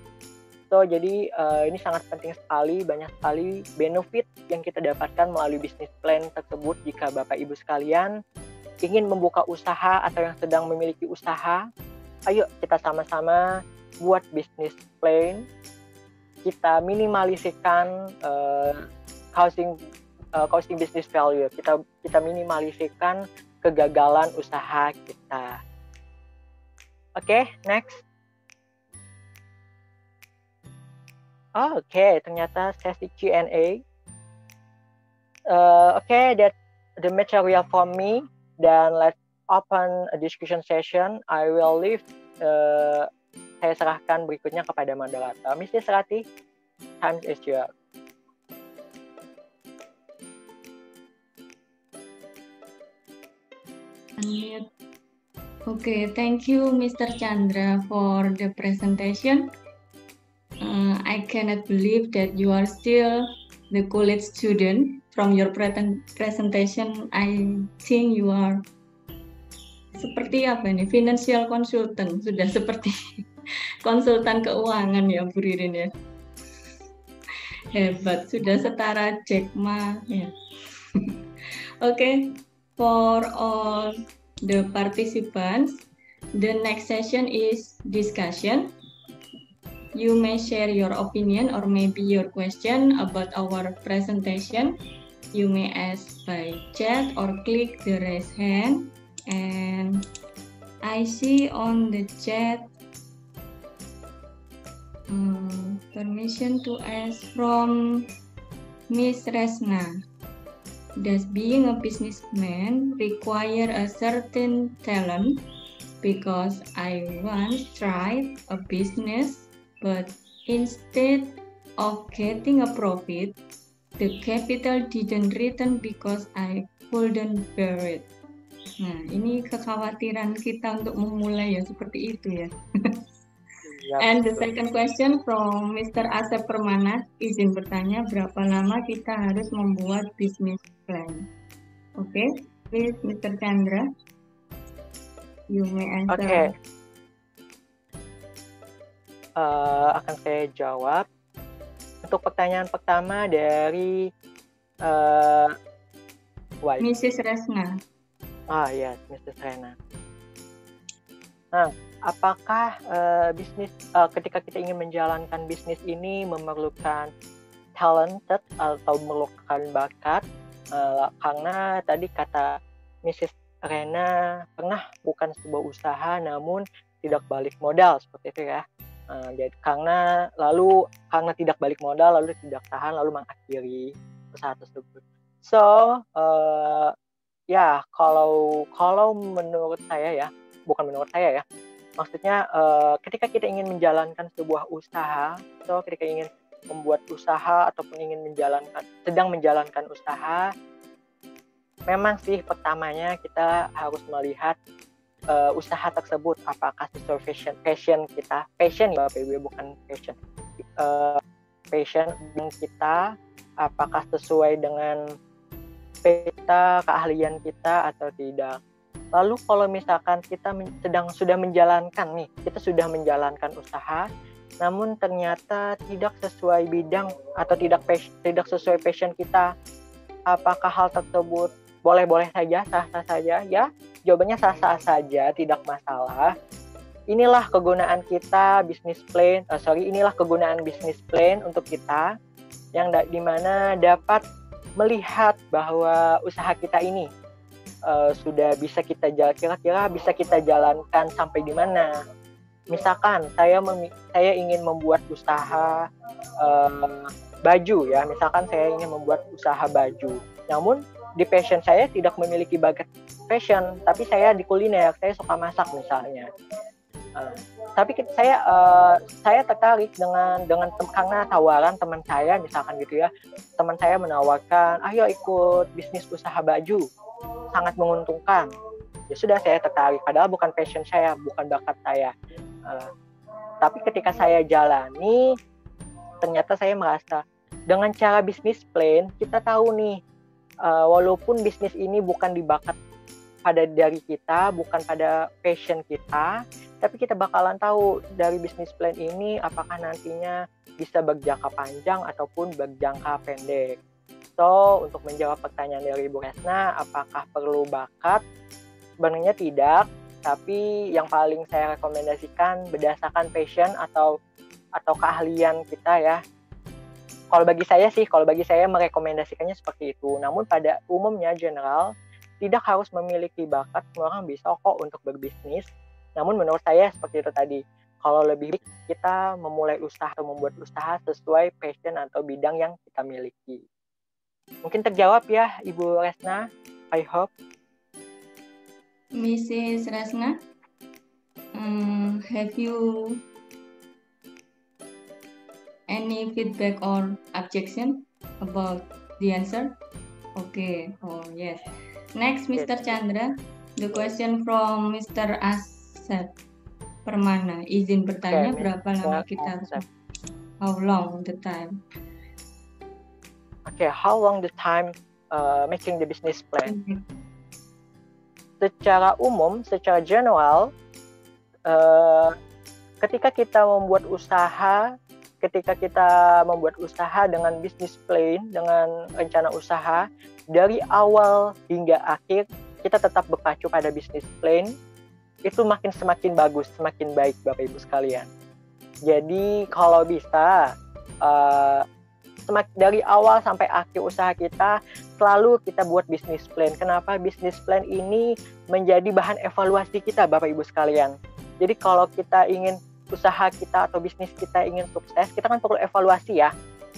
So, jadi ini sangat penting sekali, banyak sekali benefit yang kita dapatkan melalui bisnis plan tersebut. Jika Bapak Ibu sekalian ingin membuka usaha atau yang sedang memiliki usaha, ayo kita sama-sama buat bisnis plan. Kita minimalisirkan causing business failure. Kita minimalisirkan kegagalan usaha kita. Oke, next. Oke, ternyata sesi Q&A. That's the material for me. Dan let's open a discussion session. I will leave. Saya serahkan berikutnya kepada moderator. Mrs. Rati, time is yours. Okay, thank you, Mr. Chandra, for the presentation. I cannot believe that you are still the college student. From your presentation, I think you are seperti apa nih? Financial consultant, sudah seperti konsultan keuangan ya, Bu Ririn ya. Hebat, sudah setara Jack Ma ya. Okay, for all the participants, the next session is discussion. You may share your opinion or maybe your question about our presentation. You may ask by chat or click the raise hand. And I see on the chat permission to ask from Miss Resna. Does being a businessman require a certain talent? Because I once tried a business, but instead of getting a profit, the capital didn't return because I couldn't bear it. Nah, ini kekhawatiran kita untuk memulai ya, seperti itu ya. And the second question from Mr. Asep Permana, izin bertanya, berapa lama kita harus membuat business plan? Okay, please Mr. Chandra, you may answer. Okay. akan saya jawab. Untuk pertanyaan pertama dari Mrs. Resna. Ya, Mrs. Rena. Nah, apakah bisnis ketika kita ingin menjalankan bisnis ini memerlukan talented atau memerlukan bakat? Karena tadi kata Mrs. Rena pernah bukan sebuah usaha namun tidak balik modal seperti itu ya. Jadi karena tidak balik modal lalu tidak tahan lalu mengakhiri usaha tersebut. So ya kalau menurut saya ya, bukan menurut saya ya, maksudnya ketika kita ingin menjalankan sebuah usaha, ketika ingin membuat usaha ataupun sedang menjalankan usaha, memang sih pertamanya kita harus melihat usaha tersebut apakah sesuai passion kita, passion ya Bapak Ibu, bukan passion, passion kita apakah sesuai dengan kita, keahlian kita atau tidak. Lalu kalau misalkan kita sudah menjalankan usaha, namun ternyata tidak sesuai bidang atau tidak sesuai passion kita, apakah hal tersebut boleh-boleh saja, sah-sah saja? Ya, jawabannya sah-sah saja, tidak masalah. Inilah kegunaan kita inilah kegunaan bisnis plan untuk kita yang dimana dapat melihat bahwa usaha kita ini sudah bisa kira-kira bisa kita jalankan sampai di mana. Misalkan saya ingin membuat usaha baju ya, misalkan saya ingin membuat usaha baju. Namun di passion saya tidak memiliki bakat fashion, tapi saya di kuliner, saya suka masak misalnya. Tapi saya tertarik dengan karena tawaran teman saya misalkan gitu ya, teman saya menawarkan ayo ikut bisnis usaha baju, sangat menguntungkan. Ya sudah, saya tertarik padahal bukan passion saya, bukan bakat saya. Tapi ketika saya jalani, ternyata saya merasa dengan cara bisnis plan kita tahu nih, walaupun bisnis ini bukan dibakat dari kita, bukan pada passion kita, tapi kita bakalan tahu dari bisnis plan ini apakah nantinya bisa berjangka panjang ataupun berjangka pendek. So, untuk menjawab pertanyaan dari Ibu Resna, apakah perlu bakat? Sebenarnya tidak, tapi yang paling saya rekomendasikan berdasarkan passion atau keahlian kita ya. Kalau bagi saya merekomendasikannya seperti itu. Namun pada umumnya general, tidak harus memiliki bakat, semua orang bisa kok untuk berbisnis. Namun menurut saya seperti itu tadi, kalau lebih baik kita memulai usaha atau membuat usaha sesuai passion atau bidang yang kita miliki. Mungkin terjawab ya Ibu Resna, I hope. Mrs. Resna, have you any feedback or objection about the answer? Okay, oh yes. Next, Mr. Chandra, the question from Mr. Asep Permana. Izin bertanya, berapa lama kita harus? How long the time? Okay, how long the time making the business plan? Secara umum, secara general, ketika kita membuat usaha dengan business plan, dengan rencana usaha, dari awal hingga akhir kita tetap berpacu pada business plan, itu semakin bagus, semakin baik Bapak Ibu sekalian. Jadi kalau bisa dari awal sampai akhir usaha kita selalu kita buat business plan. Kenapa? Business plan ini menjadi bahan evaluasi kita Bapak Ibu sekalian. Jadi kalau kita ingin usaha kita atau bisnis kita ingin sukses, kita kan perlu evaluasi ya.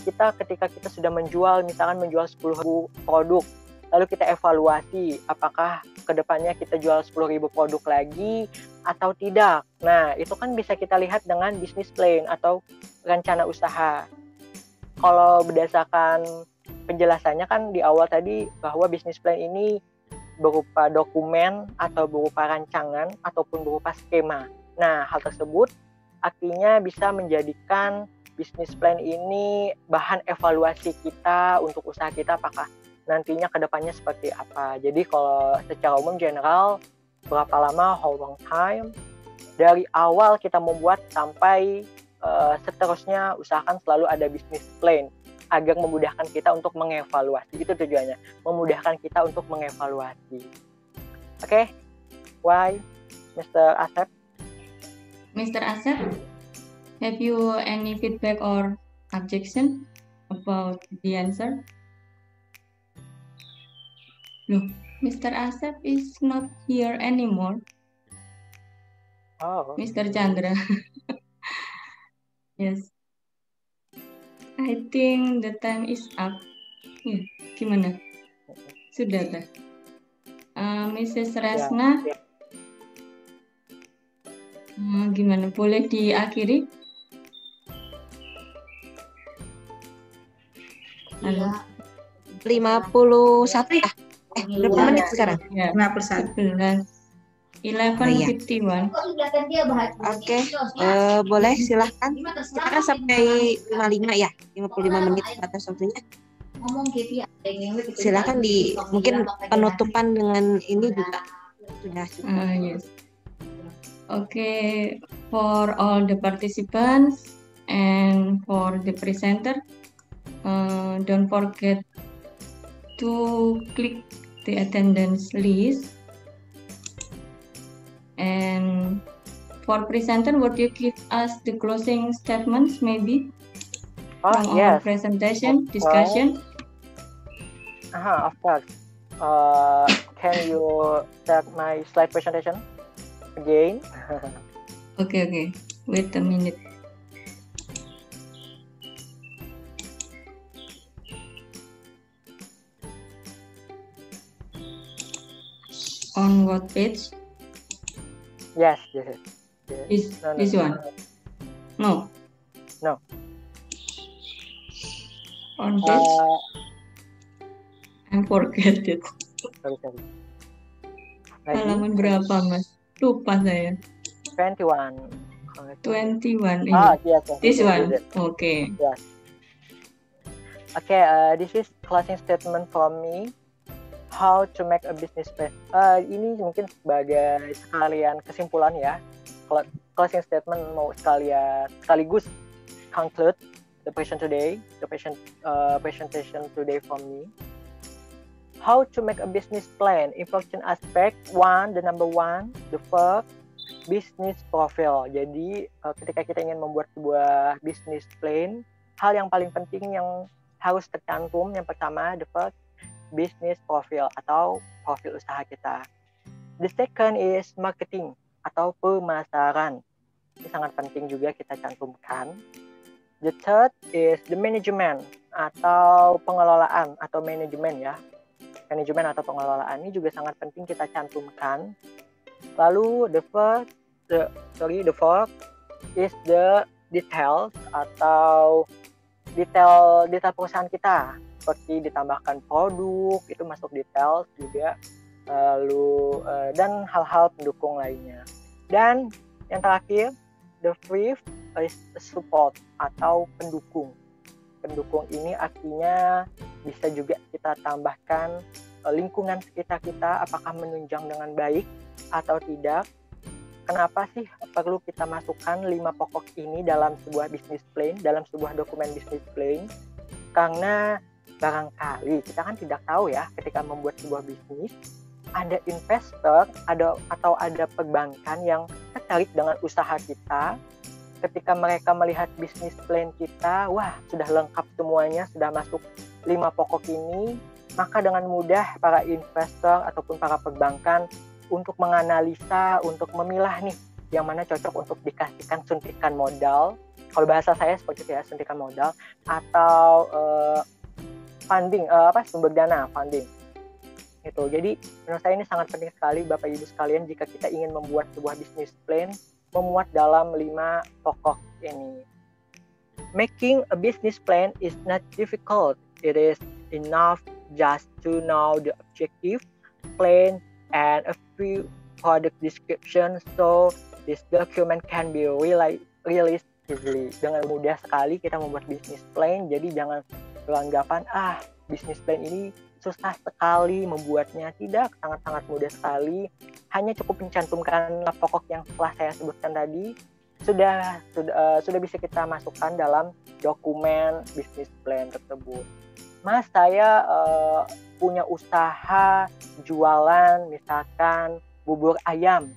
Ketika kita sudah misalkan menjual 10.000 produk, lalu kita evaluasi apakah kedepannya kita jual 10.000 produk lagi atau tidak. Nah, itu kan bisa kita lihat dengan business plan atau rencana usaha. Kalau berdasarkan penjelasannya kan di awal tadi bahwa business plan ini berupa dokumen atau berupa rancangan ataupun berupa skema. Nah, hal tersebut artinya bisa menjadikan business plan ini bahan evaluasi kita untuk usaha kita apakah nantinya kedepannya seperti apa. Jadi kalau secara umum general, berapa lama, how long time, dari awal kita membuat sampai seterusnya usahakan selalu ada business plan agar memudahkan kita untuk mengevaluasi. Itu tujuannya, memudahkan kita untuk mengevaluasi. Oke, why, Mr. Asep? Mr. Asep, have you any feedback or objection about the answer? No, Mr. Asep is not here anymore. Oh, Mr. Chandra. Yes. I think the time is up. Ya, gimana? Sudah kah? Mrs. Resna, gimana? Boleh diakhiri? Halo. 51 ya? Berapa menit sekarang? Ya, 51. 11:51. Oke, boleh silahkan. Kita kan sampai 55 ya, 55 menit batas waktunya. Silahkan mungkin penutupan dengan ini juga sudah cukup. Yes. Okay, for all the participants and for the presenter, don't forget to click the attendance list. And for presenter, would you give us the closing statements maybe from our presentation discussion? Of course. Can you start my slide presentation again? Okay. Wait a minute. On what page? Yes. This one? No. On page? I forget it. Sorry. Halaman berapa, Mas? Lupa saya. 21. 21. Yes. This one. Okay. Yes. Okay, this is closing statement from me. How to make a business plan. Ini mungkin sebagai sekalian kesimpulan ya. Closing statement mau sekaligus conclude the presentation today from me. How to make a business plan. Important aspect. The number one, the first, business profile. Jadi ketika kita ingin membuat sebuah business plan, hal yang paling penting yang harus tercantum yang pertama, the first, business profile atau profil usaha kita. The second is marketing atau pemasaran. Ini sangat penting juga kita cantumkan. The third is the management atau pengelolaan atau manajemen ya. Manajemen atau pengelolaan ini juga sangat penting kita cantumkan. Lalu the fourth is the details atau detail perusahaan kita. Seperti ditambahkan produk, itu masuk detail juga, lalu dan hal-hal pendukung lainnya. Dan yang terakhir, the fifth is support atau pendukung. Pendukung ini artinya bisa juga kita tambahkan lingkungan sekitar kita, apakah menunjang dengan baik atau tidak. Kenapa sih perlu kita masukkan 5 pokok ini dalam sebuah business plan, dalam sebuah dokumen business plan? Karena barangkali kita kan tidak tahu ya, ketika membuat sebuah bisnis ada investor atau ada perbankan yang tertarik dengan usaha kita. Ketika mereka melihat bisnis plan kita, wah sudah lengkap semuanya, sudah masuk 5 pokok ini, maka dengan mudah para investor ataupun para perbankan untuk menganalisa, untuk memilah nih yang mana cocok untuk dikasihkan suntikan modal. Kalau bahasa saya seperti itu ya, suntikan modal atau funding, sumber dana funding itu. Jadi menurut saya ini sangat penting sekali Bapak Ibu sekalian, jika kita ingin membuat sebuah business plan, memuat dalam 5 pokok ini. Making a business plan is not difficult. It is enough just to know the objective, plan, and a few product description, so this document can be released easily. Dengan mudah sekali kita membuat business plan, jadi jangan beranggapan bisnis plan ini susah sekali membuatnya. Tidak, sangat-sangat mudah sekali. Hanya cukup mencantumkan pokok yang telah saya sebutkan tadi, sudah bisa kita masukkan dalam dokumen bisnis plan tersebut. Mas, saya punya usaha jualan misalkan bubur ayam.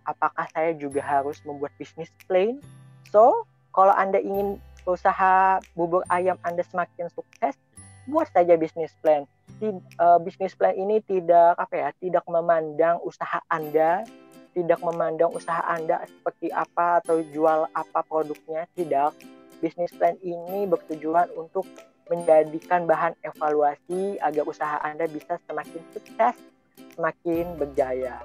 Apakah saya juga harus membuat bisnis plan? So, kalau Anda ingin usaha bubur ayam Anda semakin sukses, buat saja bisnis plan. Bisnis plan ini tidak memandang usaha Anda, tidak memandang usaha Anda seperti apa atau jual apa produknya, tidak. Bisnis plan ini bertujuan untuk menjadikan bahan evaluasi agar usaha Anda bisa semakin sukses, semakin berjaya.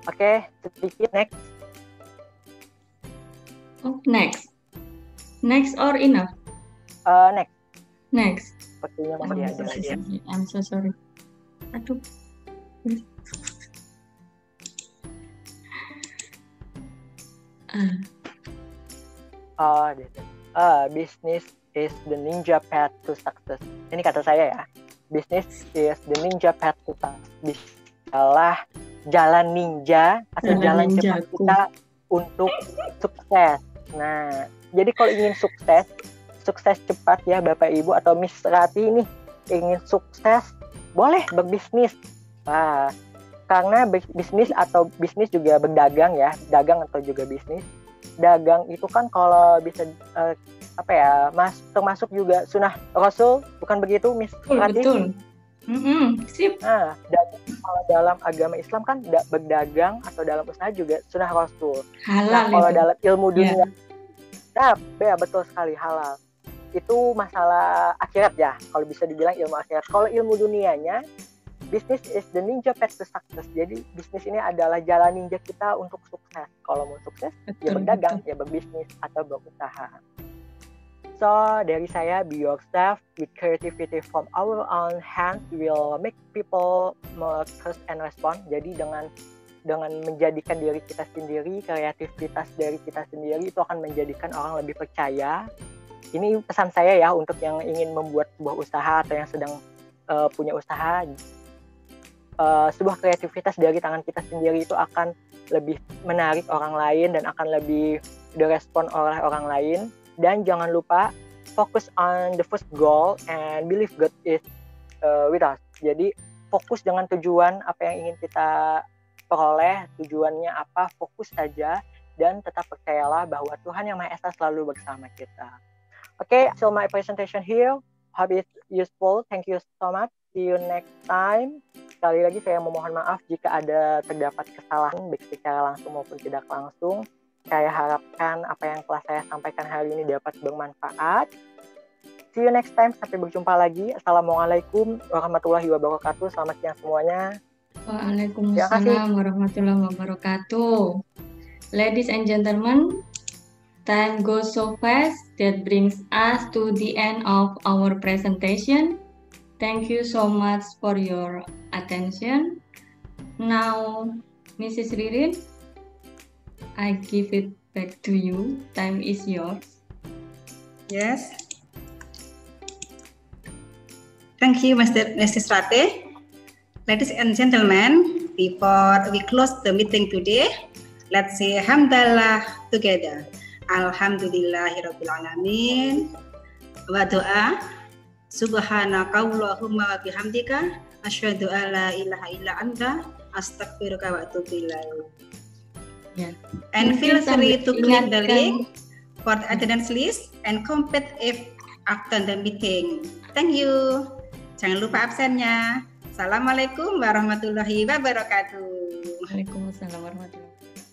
Oke, sedikit next. Oh, next or enough? Next. Sepertinya masih ada lagi. I'm so sorry. Aduh. Business is the ninja path to success. Ini kata saya ya. Business is the ninja path to success. Adalah jalan ninja atau jalan cepat kita untuk sukses. Nah, jadi kalau ingin sukses cepat ya Bapak Ibu atau Miss Rati ini ingin sukses, boleh berbisnis. Nah, karena bisnis juga berdagang ya, dagang atau juga bisnis. Dagang itu kan kalau bisa termasuk juga sunnah Rasul, bukan begitu Miss Rati? Betul. Sip. Nah, kalau dalam agama Islam kan berdagang atau dalam usaha juga sunnah Rasul. Halal. Nah, kalau dalam ilmu dunia, betul sekali halal. Itu masalah akhirat ya, kalau bisa dibilang ilmu akhirat. Kalau ilmu dunianya, business is the ninja path to success. Jadi bisnis ini adalah jalan ninja kita untuk sukses. Kalau mau sukses, ya berdagang, ya berbisnis atau berusaha. So, dari saya, be yourself with creativity from our own hands will make people more trust and respond. Jadi dengan menjadikan diri kita sendiri, kreativitas dari kita sendiri itu akan menjadikan orang lebih percaya. Ini pesan saya ya untuk yang ingin membuat sebuah usaha atau yang sedang punya usaha. Sebuah kreativitas dari tangan kita sendiri itu akan lebih menarik orang lain dan akan lebih direspon oleh orang lain. Dan jangan lupa fokus on the first goal and believe God is with us. Jadi fokus dengan tujuan apa yang ingin kita peroleh, tujuannya apa, fokus saja dan tetap percayalah bahwa Tuhan Yang Maha Esa selalu bersama kita. Okay, so my presentation here. Hope it's useful. Thank you so much. See you next time. Sekali lagi saya memohon maaf jika ada terdapat kesalahan baik secara langsung maupun tidak langsung. Saya harapkan apa yang telah saya sampaikan hari ini dapat bermanfaat. See you next time. Sampai berjumpa lagi. Assalamualaikum warahmatullahi wabarakatuh. Selamat siang semuanya. Waalaikumsalam warahmatullahi wabarakatuh. Ladies and gentlemen, time goes so fast. That brings us to the end of our presentation. Thank you so much for your attention. Now, Mrs. Ririn, I give it back to you. Time is yours. Yes. Thank you, Mrs. Rate. Ladies and gentlemen, before we close the meeting today, let's say Alhamdulillah together. Alhamdulillahirrabbilalamin. Wa doa. Subhanakallahumma wa bihamdika. Asyhadu an la ilaha illa anta. Astaghfiruka wa atubu ilaik. Yeah. And feel free to click the link for the attendance list and complete if after the meeting. Thank you. Jangan lupa absennya. Assalamualaikum warahmatullahi wabarakatuh. Waalaikumsalam warahmatullahi wabarakatuh.